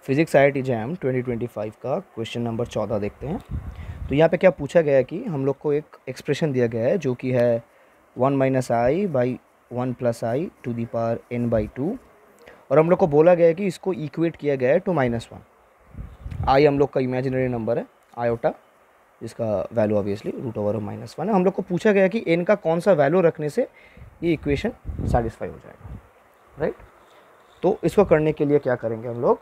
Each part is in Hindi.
फिजिक्स IIT जैम 2025 का क्वेश्चन नंबर 14 देखते हैं। तो यहाँ पे क्या पूछा गया है कि हम लोग को एक एक्सप्रेशन दिया गया है जो कि है 1 - i by 1 + i to the power n/2 और हम लोग को बोला गया है कि इसको इक्वेट किया गया है टू -1। आई हम लोग का इमेजिनरी नंबर है आयोटा, जिसका वैल्यू ऑब्वियसली √/-1 है। हम लोग को पूछा गया कि n का कौन सा वैल्यू रखने से ये इक्वेशन सेटिस्फाई हो जाएगा, राइट। तो इसको करने के लिए क्या करेंगे हम लोग,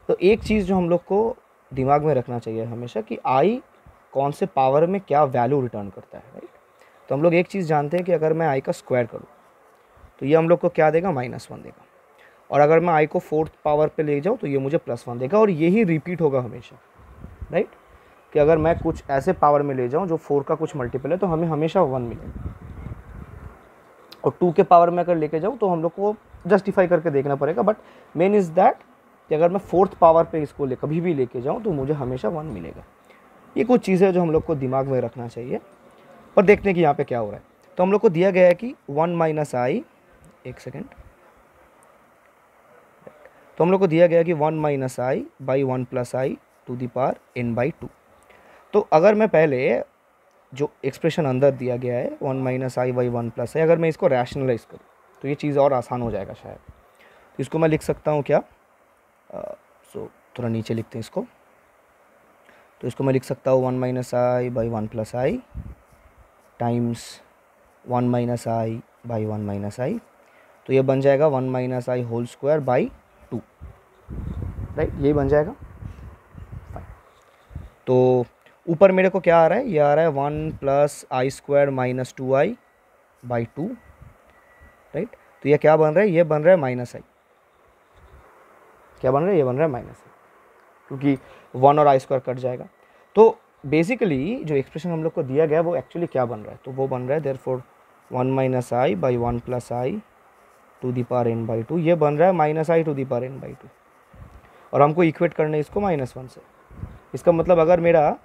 तो एक चीज़ जो हम लोग को दिमाग में रखना चाहिए हमेशा कि आई कौन से पावर में क्या वैल्यू रिटर्न करता है, राइट। तो हम लोग एक चीज़ जानते हैं कि अगर मैं आई का स्क्वायर करूँ तो ये हम लोग को क्या देगा, -1 देगा, और अगर मैं आई को 4th पावर पे ले जाऊँ तो ये मुझे +1 देगा, और यही रिपीट होगा हमेशा, राइट। कि अगर मैं कुछ ऐसे पावर में ले जाऊँ जो 4 का कुछ मल्टीपल है तो हमें हमेशा 1 मिलेगा, और 2 के पावर में अगर लेके जाऊँ तो हम लोग को जस्टिफाई करके देखना पड़ेगा, बट मेन इज़ दैट कि अगर मैं 4th पावर पे इसको कभी भी लेके जाऊँ तो मुझे हमेशा 1 मिलेगा। ये कुछ चीज़ें जो हम लोग को दिमाग में रखना चाहिए, और देखते हैं कि यहाँ पे क्या हो रहा है। तो हम लोग को दिया गया है कि 1 - i, एक सेकेंड, तो हम लोग को दिया गया है कि 1 - i by 1 + i to the power n/2। तो अगर मैं पहले जो एक्सप्रेशन अंदर दिया गया है 1 - i बाई 1 + i, अगर मैं इसको रैशनलाइज करूँ तो ये चीज़ और आसान हो जाएगा शायद। तो इसको मैं लिख सकता हूँ क्या, थोड़ा नीचे लिखते हैं इसको। तो इसको मैं लिख सकता हूँ 1 - i by 1 + i times 1 - i by 1 - i, तो ये बन जाएगा 1 - i whole square by 2, right. यही बन जाएगा। फाइन। तो ऊपर मेरे को क्या आ रहा है, ये आ रहा है 1 + i² - 2i बाई 2, राइट। तो ये क्या बन रहा है, ये बन रहा है -i। क्या बन रहा है, ये बन रहा है -i, क्योंकि 1 और i² कट जाएगा। तो बेसिकली जो एक्सप्रेशन हम लोग को दिया गया है वो एक्चुअली क्या बन रहा है, तो वो बन रहा है therefore 1 - i by 1 + i to the power n/2, ये बन रहा है -i to the power n/2, और हमको इक्वेट करना है इसको -1 से। इसका मतलब अगर मेरा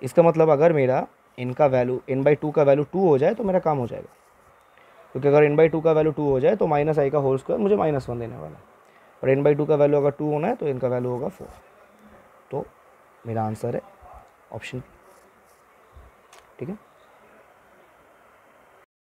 इसका मतलब अगर मेरा n का वैल्यू n/2 का वैल्यू 2 हो जाए तो मेरा काम हो जाएगा, क्योंकि अगर n/2 का वैल्यू 2 हो जाए तो -i का होल स्क्वायर मुझे -1 देने वाला है, और n/2 का वैल्यू अगर 2 होना है तो n का वैल्यू होगा 4। तो मेरा आंसर है ऑप्शन, ठीक है।